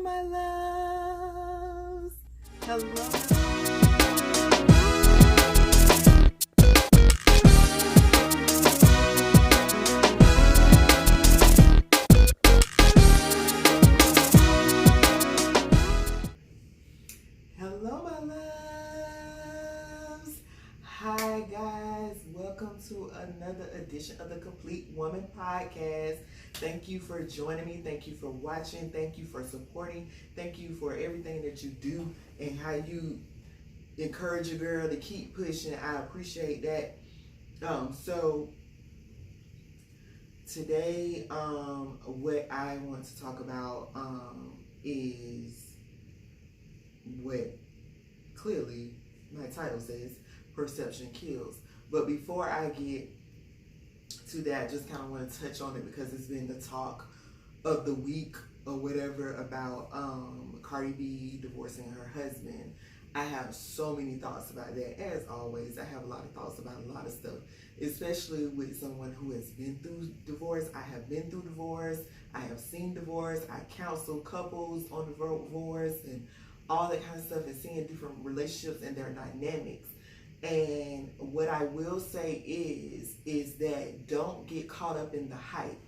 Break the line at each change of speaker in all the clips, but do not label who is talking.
my loves. Hello. Hello, my loves. Hi, guys. Welcome to another edition of the Complete Woman Podcast. Thank you for joining me. Thank you for watching. Thank you for supporting. Thank you for everything that you do and how you encourage your girl to keep pushing. I appreciate that. So today, what I want to talk about is what clearly my title says, perception kills. But before I get to that, I just kind of want to touch on it because it's been the talk of the week or whatever about Cardi B divorcing her husband. I have so many thoughts about that. As always, I have a lot of thoughts about a lot of stuff, especially with someone who has been through divorce. I have been through divorce. I have seen divorce. I counsel couples on divorce and all that kind of stuff, and seeing different relationships and their dynamics. And what I will say is that don't get caught up in the hype.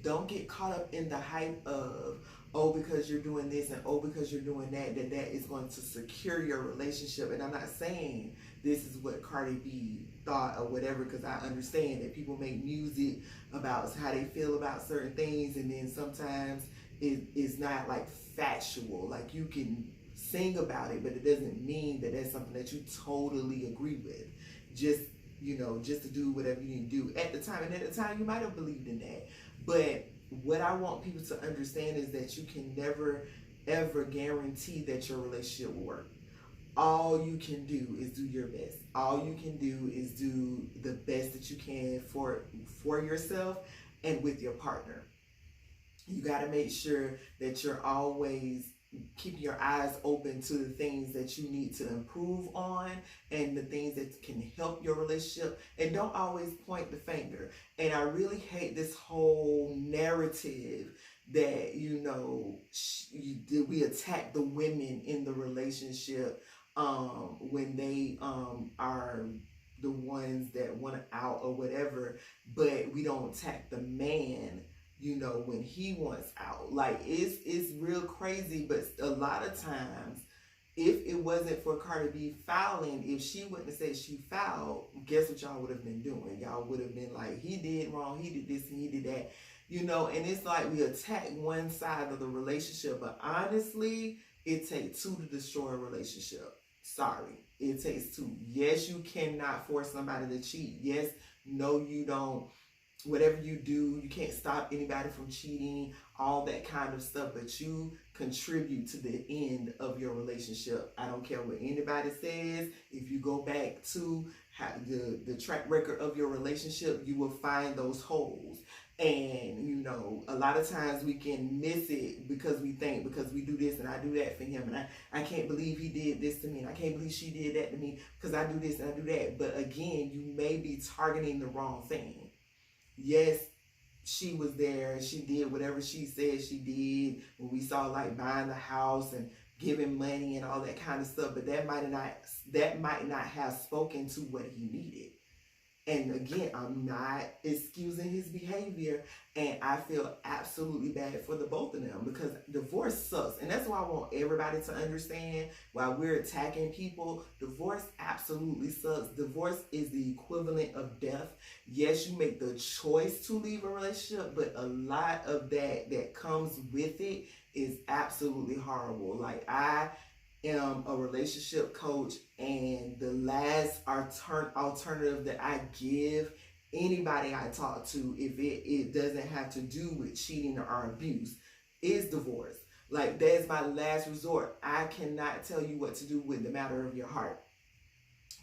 Don't get caught up in the hype of, oh, because you're doing this and oh, because you're doing that is going to secure your relationship. And I'm not saying this is what Cardi B thought or whatever, because I understand that people make music about how they feel about certain things, and then sometimes it's not like factual. Like, you can sing about it, but it doesn't mean that that's something that you totally agree with. Just to do whatever you need to do at the time. And at the time, you might have believed in that. But what I want people to understand is that you can never, ever guarantee that your relationship will work. All you can do is do your best. All you can do is do the best that you can for yourself and with your partner. You got to make sure that you're always keeping your eyes open to the things that you need to improve on and the things that can help your relationship, and don't always point the finger. And I really hate this whole narrative that we attack the women in the relationship when they are the ones that want out or whatever, but we don't attack the man when he wants out. Like, it's real crazy. But a lot of times, if it wasn't for Cardi B fouling, if she wouldn't have said she fouled, guess what y'all would have been doing? Y'all would have been like, he did wrong, he did this and he did that. And it's like we attack one side of the relationship, but honestly, it takes two to destroy a relationship. Sorry, it takes two. Yes, you cannot force somebody to cheat. Yes, no, you don't. Whatever you do, you can't stop anybody from cheating, all that kind of stuff, but you contribute to the end of your relationship. I don't care what anybody says. If you go back to the track record of your relationship, you will find those holes. And, a lot of times we can miss it because we think, because we do this and I do that for him, and I can't believe he did this to me, and I can't believe she did that to me because I do this and I do that. But again, you may be targeting the wrong thing. Yes, she was there. She did whatever she said she did when we saw, like, buying the house and giving money and all that kind of stuff. But that might not have spoken to what he needed. And again, I'm not excusing his behavior, and I feel absolutely bad for the both of them, because divorce sucks. And that's why I want everybody to understand, while we're attacking people, divorce absolutely sucks. Divorce is the equivalent of death. Yes, you make the choice to leave a relationship, but a lot of that comes with it is absolutely horrible. Like, I am a relationship coach, and the last alternative that I give anybody I talk to, if it doesn't have to do with cheating or abuse, is divorce. Like, that's my last resort. I cannot tell you what to do with the matter of your heart.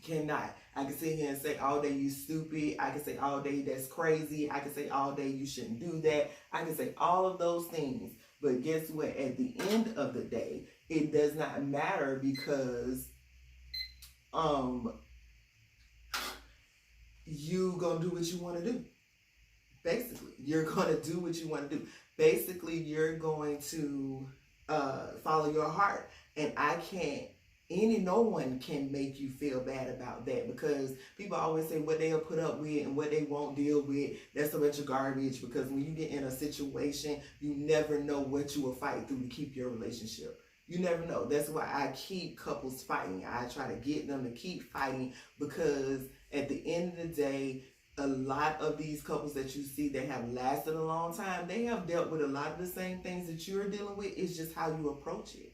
Cannot. I can sit here and say all day you stupid. I can say all day that's crazy. I can say all day you shouldn't do that. I can say all of those things. But guess what? At the end of the day, it does not matter, because you gonna do what you want to do. Basically, you're gonna do what you want to do. Basically, you're going to follow your heart. And no one can make you feel bad about that, because people always say what they'll put up with and what they won't deal with, that's a bunch of garbage. Because when you get in a situation, you never know what you will fight through to keep your relationship. You never know. That's why I keep couples fighting. I try to get them to keep fighting, because at the end of the day, a lot of these couples that you see that have lasted a long time, they have dealt with a lot of the same things that you're dealing with. It's just how you approach it.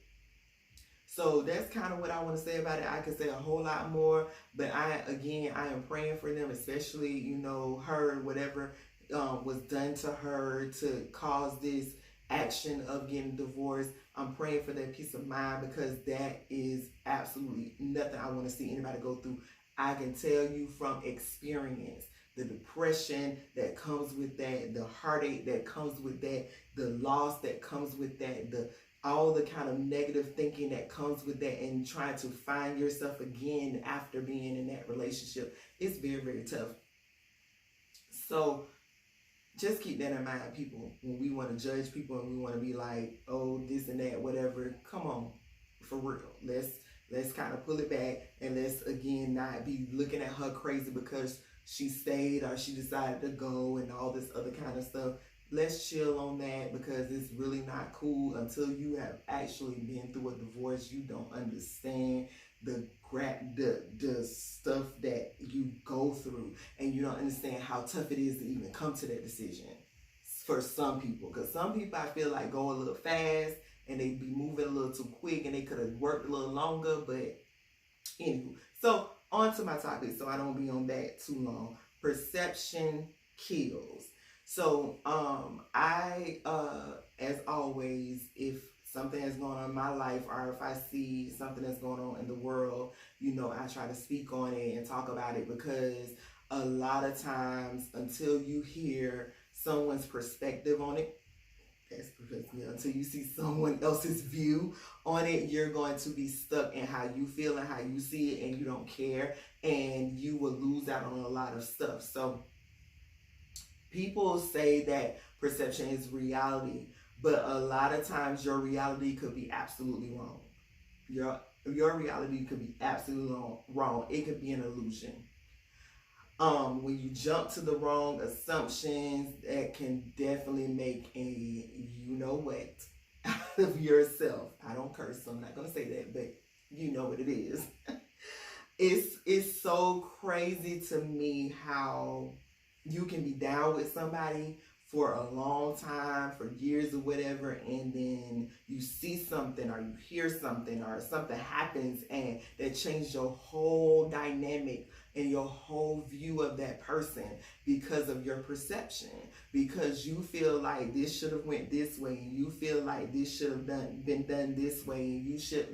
So that's kind of what I want to say about it. I could say a whole lot more, but I am praying for them, especially, her, whatever was done to her to cause this action of getting divorced. I'm praying for their peace of mind, because that is absolutely nothing I want to see anybody go through. I can tell you from experience, the depression that comes with that, the heartache that comes with that, the loss that comes with that, all the kind of negative thinking that comes with that, and trying to find yourself again after being in that relationship. It's very, very tough. So just keep that in mind, people. When we want to judge people and we want to be like, oh, this and that, whatever, come on, for real. Let's kind of pull it back, and let's, again, not be looking at her crazy because she stayed or she decided to go and all this other kind of stuff. Let's chill on that, because it's really not cool. Until you have actually been through a divorce, you don't understand the stuff that you go through, and you don't understand how tough it is to even come to that decision for some people. Because some people, I feel like, go a little fast and they be moving a little too quick, and they could have worked a little longer. But anywho, so on to my topic, so I don't be on that too long. Perception kills. So I as always, if something is going on in my life, or if I see something that's going on in the world, I try to speak on it and talk about it, because a lot of times, until you hear someone's perspective on it, until you see someone else's view on it, you're going to be stuck in how you feel and how you see it, and you don't care, and you will lose out on a lot of stuff. So people say that perception is reality, but a lot of times your reality could be absolutely wrong. Your reality could be absolutely wrong. It could be an illusion. When you jump to the wrong assumptions, that can definitely make a what out of yourself. I don't curse, so I'm not gonna say that, but you know what it is. It's so crazy to me how you can be down with somebody for a long time, for years or whatever, and then you see something or you hear something or something happens, and that changes your whole dynamic and your whole view of that person because of your perception. Because you feel like this should have went this way, and you feel like this should have been done this way, and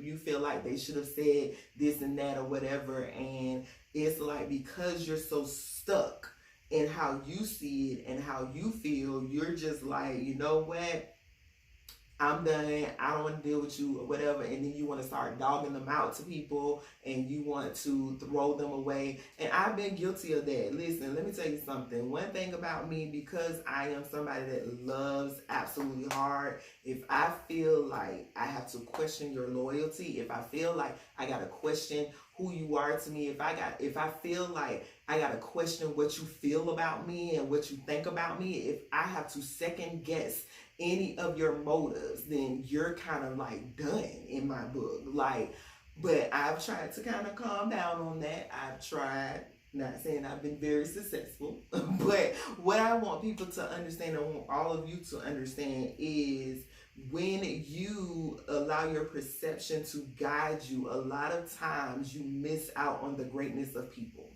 you feel like they should have said this and that or whatever. And it's like, because you're so stuck in how you see it and how you feel, you're just like, you know what? I'm done. I don't want to deal with you or whatever. And then you want to start dogging them out to people, and you want to throw them away. And I've been guilty of that. Listen, let me tell you something. One thing about me, because I am somebody that loves absolutely hard, if I feel like I have to question your loyalty, if I feel like I got to question who you are to me, if I feel like I got to question what you feel about me and what you think about me, if I have to second guess any of your motives, then you're kind of like done in my book. But I've tried to kind of calm down on that. I've tried, not saying I've been very successful, but what I want people to understand, and I want all of you to understand, is when you allow your perception to guide you, a lot of times you miss out on the greatness of people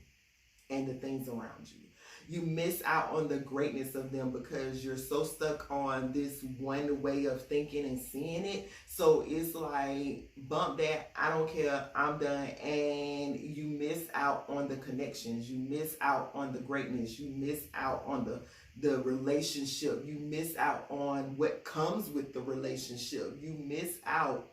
and the things around you. You miss out on the greatness of them because you're so stuck on this one way of thinking and seeing it. So it's like, bump that, I don't care, I'm done. And you miss out on the connections. You miss out on the greatness. You miss out on the relationship. You miss out on what comes with the relationship. You miss out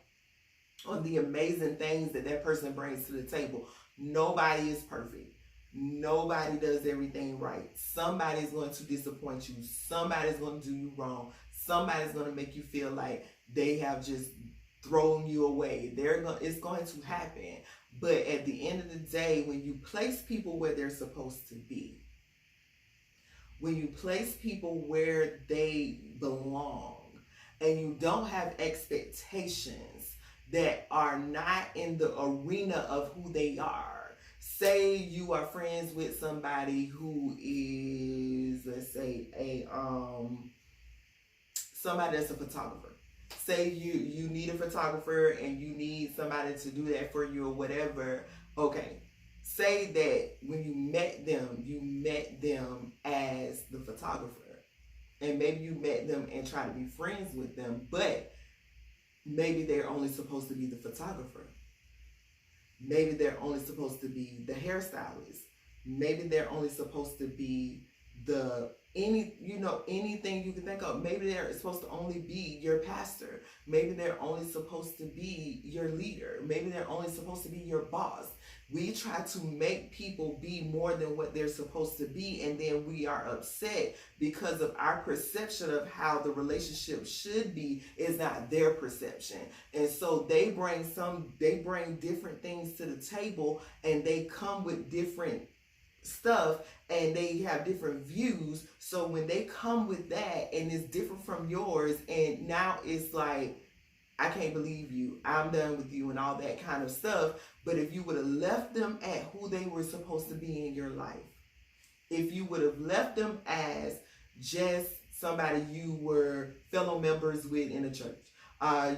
on the amazing things that person brings to the table. Nobody is perfect. Nobody does everything right. Somebody's going to disappoint you. Somebody's going to do you wrong. Somebody's going to make you feel like They have just thrown you away. It's going to happen. But at the end of the day, when you place people where they're supposed to be, when you place people where they belong, and you don't have expectations that are not in the arena of who they are. Say you are friends with somebody who is, let's say, somebody that's a photographer. Say you need a photographer and you need somebody to do that for you or whatever. Okay. Say that when you met them as the photographer. And maybe you met them and try to be friends with them, but maybe they're only supposed to be the photographer. Maybe they're only supposed to be the hairstylist. Maybe they're only supposed to be anything you can think of. Maybe they're supposed to only be your pastor. Maybe they're only supposed to be your leader. Maybe they're only supposed to be your boss. We try to make people be more than what they're supposed to be, and then we are upset because of our perception of how the relationship should be is not their perception. And so they bring different things to the table, and they come with different stuff, and they have different views. So when they come with that and it's different from yours, and now it's like, I can't believe you, I'm done with you, and all that kind of stuff. But if you would have left them at who they were supposed to be in your life, if you would have left them as just somebody you were fellow members with in a church,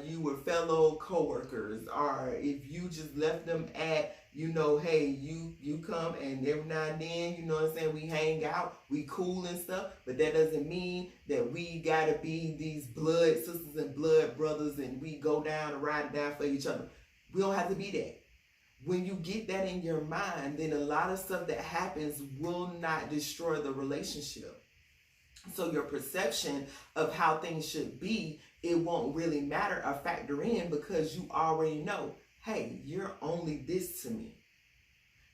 you were fellow co-workers, or if you just left them at, hey, you come and every now and then, what I'm saying, we hang out, we cool and stuff, but that doesn't mean that we gotta be these blood sisters and blood brothers and we go down and ride it down for each other. We don't have to be that. When you get that in your mind, then a lot of stuff that happens will not destroy the relationship. So your perception of how things should be, it won't really matter or factor in, because you already know, hey, you're only this to me.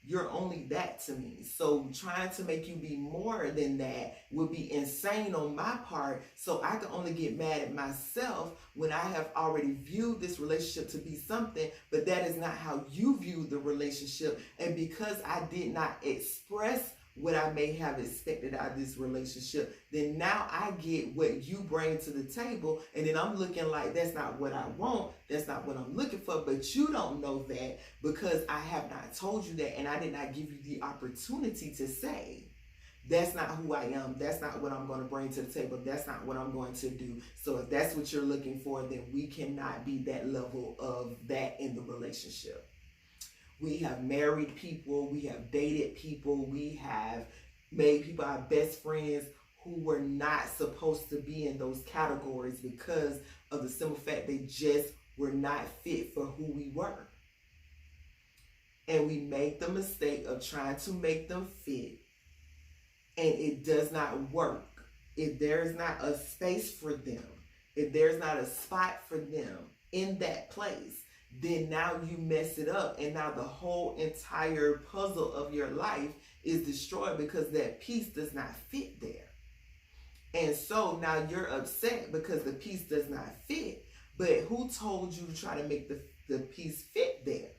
You're only that to me. So trying to make you be more than that would be insane on my part. So I can only get mad at myself when I have already viewed this relationship to be something, but that is not how you view the relationship. And because I did not express what I may have expected out of this relationship, then now I get what you bring to the table, and then I'm looking like that's not what I want, that's not what I'm looking for. But you don't know that because I have not told you that, and I did not give you the opportunity to say, that's not who I am, that's not what I'm going to bring to the table, that's not what I'm going to do. So if that's what you're looking for, then we cannot be that level of that in the relationship. We have married people, we have dated people, we have made people our best friends who were not supposed to be in those categories because of the simple fact they just were not fit for who we were. And we make the mistake of trying to make them fit, and it does not work. If there's not a space for them, if there's not a spot for them in that place, then now you mess it up, and now the whole entire puzzle of your life is destroyed because that piece does not fit there. And so now you're upset because the piece does not fit, but who told you to try to make the piece fit there?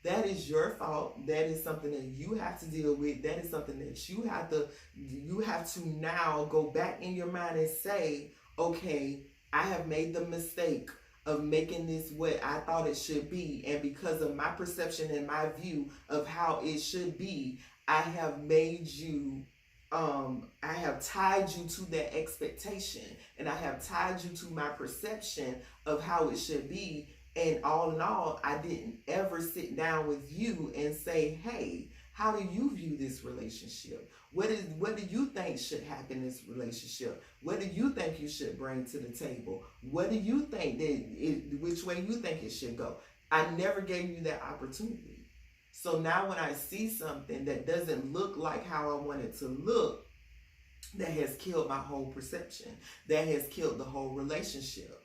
That is your fault. That is something that you have to deal with. That is something that you have to now go back in your mind and say, okay, I have made the mistake of making this what I thought it should be. And because of my perception and my view of how it should be, I have made you, I have tied you to that expectation. And I have tied you to my perception of how it should be. And all in all, I didn't ever sit down with you and say, hey, how do you view this relationship? What do you think should happen in this relationship? What do you think you should bring to the table? What do you think which way you think it should go? I never gave you that opportunity. So now when I see something that doesn't look like how I want it to look, that has killed my whole perception. That has killed the whole relationship.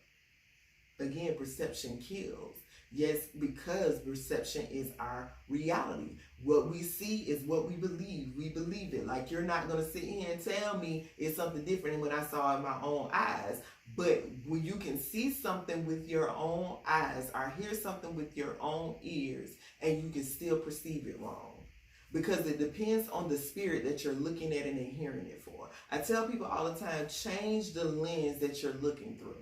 Again, perception kills. Yes, because perception is our reality. What we see is what we believe. We believe it. Like, you're not going to sit here and tell me it's something different than when I saw it in my own eyes. But when you can see something with your own eyes or hear something with your own ears, and you can still perceive it wrong. Because it depends on the spirit that you're looking at and hearing it for. I tell people all the time, change the lens that you're looking through.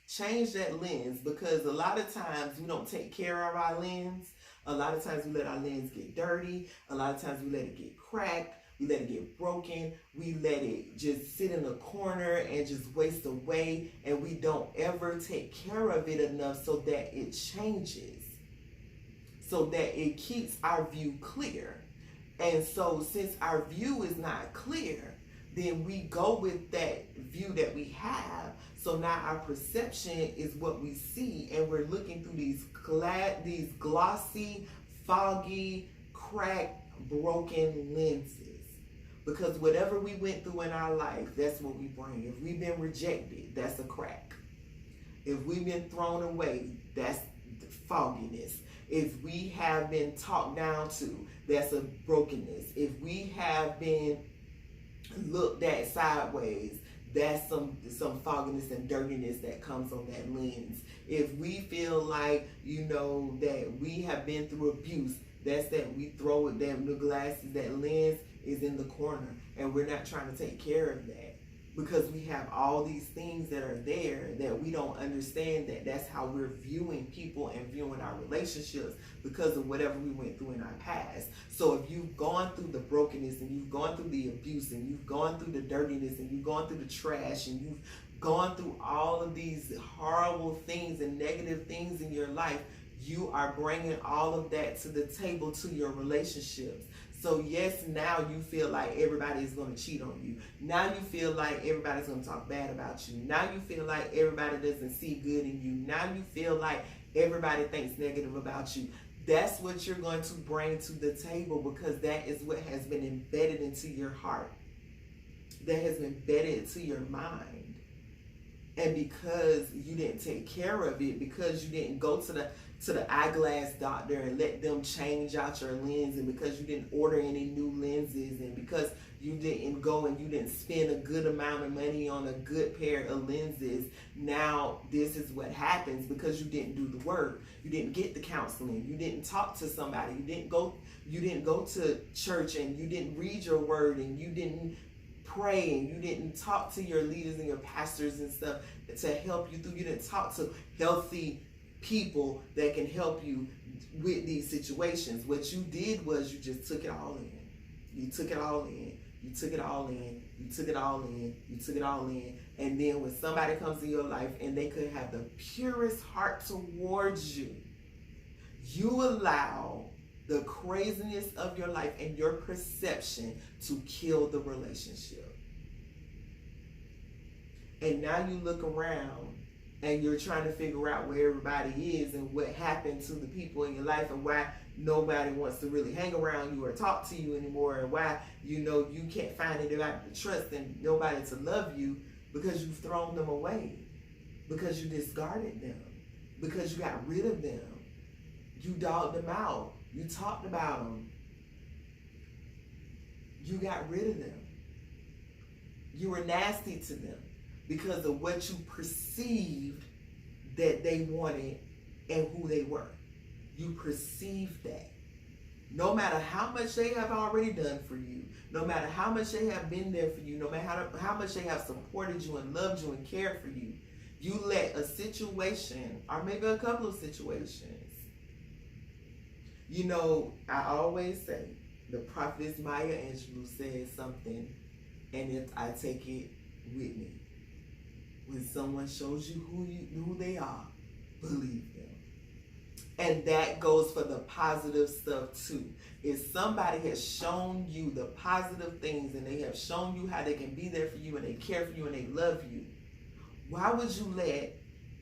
Change that lens, because a lot of times we don't take care of our lens. A lot of times we let our lens get dirty. A lot of times we let it get cracked. We let it get broken. We let it just sit in a corner and just waste away. And we don't ever take care of it enough so that it changes, so that it keeps our view clear. And so since our view is not clear, then we go with that view that we have. So now our perception is what we see, and we're looking through these glossy, foggy, cracked, broken lenses. Because whatever we went through in our life, that's what we bring. If we've been rejected, that's a crack. If we've been thrown away, that's fogginess. If we have been talked down to, that's a brokenness. If we have been looked at sideways, that's some fogginess and dirtiness that comes on that lens. If we feel like, that we have been through abuse, that's that we throw it down the glasses, that lens is in the corner, and we're not trying to take care of that. Because we have all these things that are there that we don't understand, that that's how we're viewing people and viewing our relationships because of whatever we went through in our past. So if you've gone through the brokenness, and you've gone through the abuse, and you've gone through the dirtiness, and you've gone through the trash, and you've gone through all of these horrible things and negative things in your life, you are bringing all of that to the table, to your relationships. So yes, now you feel like everybody is going to cheat on you. Now you feel like everybody's going to talk bad about you. Now you feel like everybody doesn't see good in you. Now you feel like everybody thinks negative about you. That's what you're going to bring to the table, because that is what has been embedded into your heart. That has been embedded into your mind. And because you didn't take care of it, because you didn't go to the eyeglass doctor and let them change out your lens, and because you didn't order any new lenses, and because you didn't go and you didn't spend a good amount of money on a good pair of lenses, now this is what happens, because you didn't do the work. You didn't get the counseling. You didn't talk to somebody. You didn't go to church, and you didn't read your word, and you didn't pray, and you didn't talk to your leaders and your pastors and stuff to help you through. You didn't talk to healthy people that can help you with these situations. What you did was you just took it all in. You took it all in. You took it all in. You took it all in. You took it all in. And then when somebody comes in your life and they could have the purest heart towards you, you allow the craziness of your life and your perception to kill the relationship. And now you look around and you're trying to figure out where everybody is and what happened to the people in your life, and why nobody wants to really hang around you or talk to you anymore, and why you can't find anybody to trust and nobody to love you, because you've thrown them away, because you discarded them, because you got rid of them. You dogged them out. You talked about them. You got rid of them. You were nasty to them because of what you perceived that they wanted and who they were. You perceived that. No matter how much they have already done for you, no matter how much they have been there for you, no matter how much they have supported you and loved you and cared for you, you let a situation, or maybe a couple of situations. I always say, the prophetess Maya Angelou said something, and if I take it with me. When someone shows you who they are, believe them. And that goes for the positive stuff too. If somebody has shown you the positive things, and they have shown you how they can be there for you, and they care for you, and they love you, why would you let,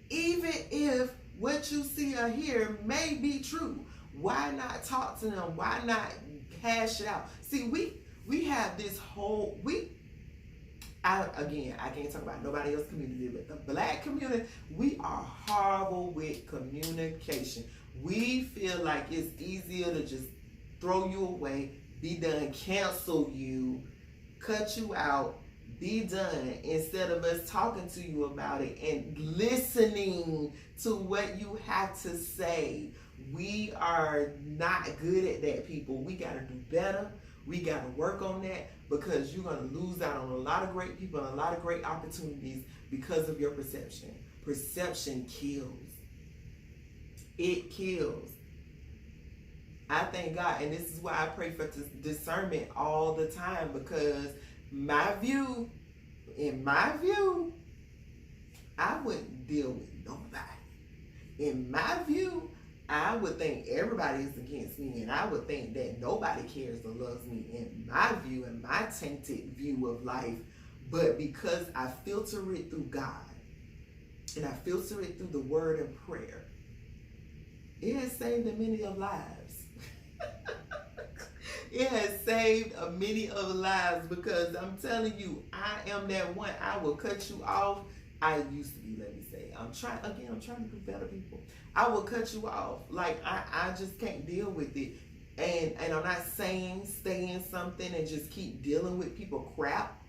even if what you see or hear may be true, why not talk to them? Why not hash it out? See, we have this whole, I can't talk about nobody else's community, but the black community, we are horrible with communication. We feel like it's easier to just throw you away, be done, cancel you, cut you out, be done, instead of us talking to you about it and listening to what you have to say. We are not good at that, people. We got to do better. We got to work on that, because you're going to lose out on a lot of great people and a lot of great opportunities because of your perception. Perception kills. It kills. I thank God, and this is why I pray for discernment all the time, because in my view, I wouldn't deal with nobody. In my view, I would think everybody is against me, and I would think that nobody cares or loves me, in my view, in my tainted view of life. But because I filter it through God, and I filter it through the word and prayer, it has saved many of lives. It has saved many of lives, because I'm telling you, I am that one. I will cut you off. I used to be, let me say. I'm trying to be better, people. I will cut you off. Like, I just can't deal with it. And I'm not saying stay in something and just keep dealing with people crap.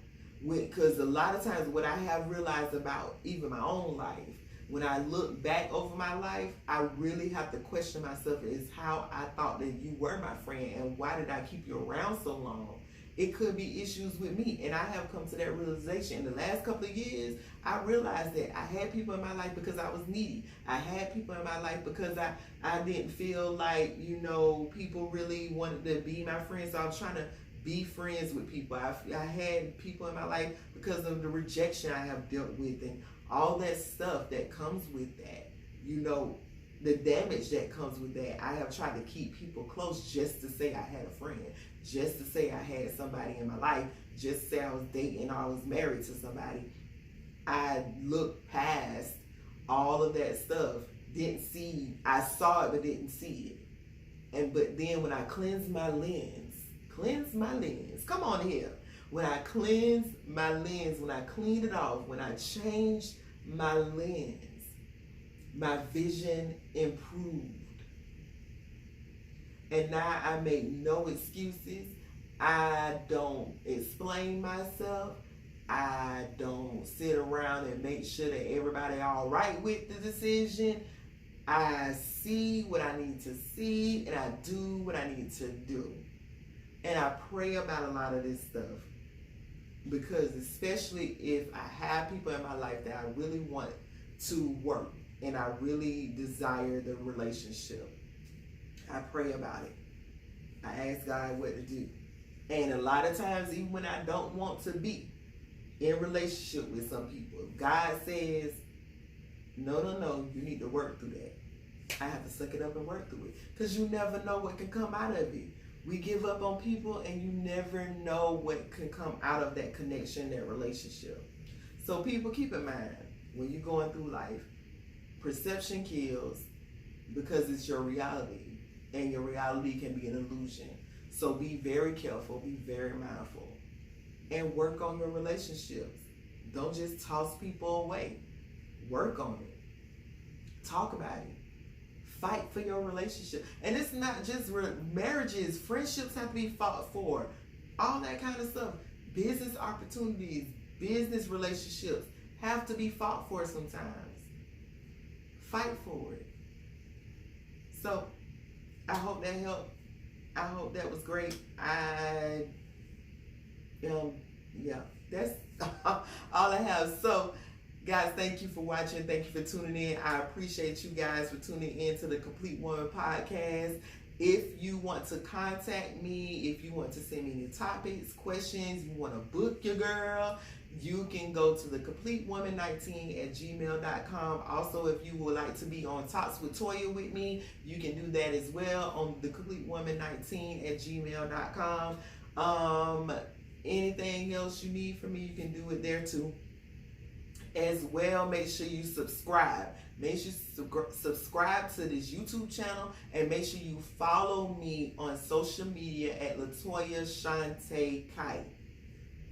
Because a lot of times what I have realized about even my own life, when I look back over my life, I really have to question myself, is how I thought that you were my friend, and why did I keep you around so long? It could be issues with me, and I have come to that realization. In the last couple of years, I realized that I had people in my life because I was needy. I had people in my life because I didn't feel like, people really wanted to be my friends, so I was trying to be friends with people. I had people in my life because of the rejection I have dealt with, and all that stuff that comes with that, the damage that comes with that. I have tried to keep people close just to say I had a friend, just to say I had somebody in my life, just to say I was dating or I was married to somebody. I looked past all of that stuff, I saw it but didn't see it. But then when I cleanse my lens, come on here. When I cleansed my lens, when I cleaned it off, when I changed my lens, my vision improved. And now I make no excuses. I don't explain myself. I don't sit around and make sure that everybody all right with the decision. I see what I need to see, and I do what I need to do. And I pray about a lot of this stuff, because especially if I have people in my life that I really want to work and I really desire the relationship, I pray about it. I ask God what to do. And a lot of times, even when I don't want to be in relationship with some people, if God says, no, you need to work through that, I have to suck it up and work through it. Because you never know what can come out of it. We give up on people, and you never know what can come out of that connection, that relationship. So people, keep in mind, when you're going through life, perception kills, because it's your reality, and your reality can be an illusion. So be very careful, be very mindful, and work on your relationships. Don't just toss people away. Work on it. Talk about it. Fight for your relationship. And it's not just marriages. Friendships have to be fought for. All that kind of stuff. Business opportunities, business relationships have to be fought for sometimes. Fight for it. So, I hope that helped. I hope that was great. That's all I have. So, guys, thank you for watching. Thank you for tuning in. I appreciate you guys for tuning in to the Complete Woman Podcast. If you want to contact me, if you want to send me any topics, questions, you want to book your girl, you can go to the CompleteWoman19@gmail.com. Also, if you would like to be on Talks with Toya with me, you can do that as well on the CompleteWoman19@gmail.com. Anything else you need from me, you can do it there too. As well, make sure you subscribe. Make sure you subscribe to this YouTube channel, and make sure you follow me on social media at Latoya Kight.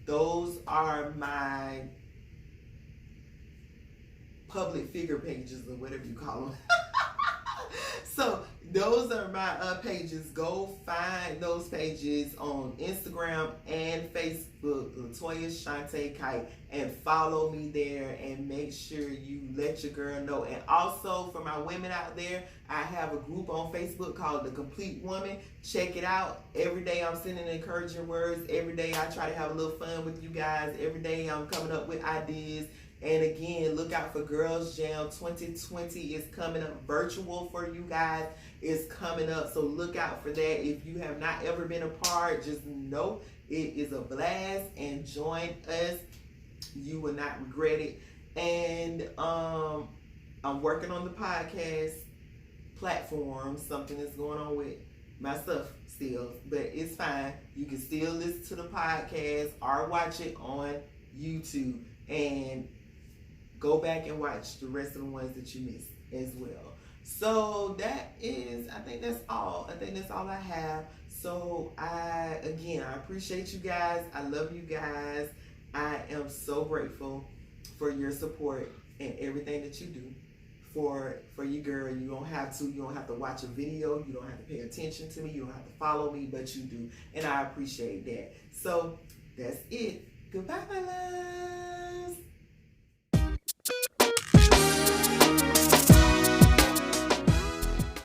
those are my public figure pages or whatever you call them. So those are my pages. Go find those pages on Instagram and Facebook, Latoya Kight, and follow me there, and make sure you let your girl know. And also for my women out there, I have a group on Facebook called The Complete Woman. Check it out. Every day I'm sending encouraging words. Every day I try to have a little fun with you guys. Every day I'm coming up with ideas. And again, look out for Girls Jam 2020 is coming up. Virtual for you guys is coming up. So look out for that. If you have not ever been a part, just know it is a blast, and join us. You will not regret it. And I'm working on the podcast platform. Something is going on with my stuff still, but it's fine. You can still listen to the podcast or watch it on YouTube, and go back and watch the rest of the ones that you missed as well. So that is, I think that's all. I think that's all I have. So I appreciate you guys. I love you guys. I am so grateful for your support and everything that you do for your girl. You don't have to watch a video. You don't have to pay attention to me. You don't have to follow me, but you do. And I appreciate that. So that's it. Goodbye, my love.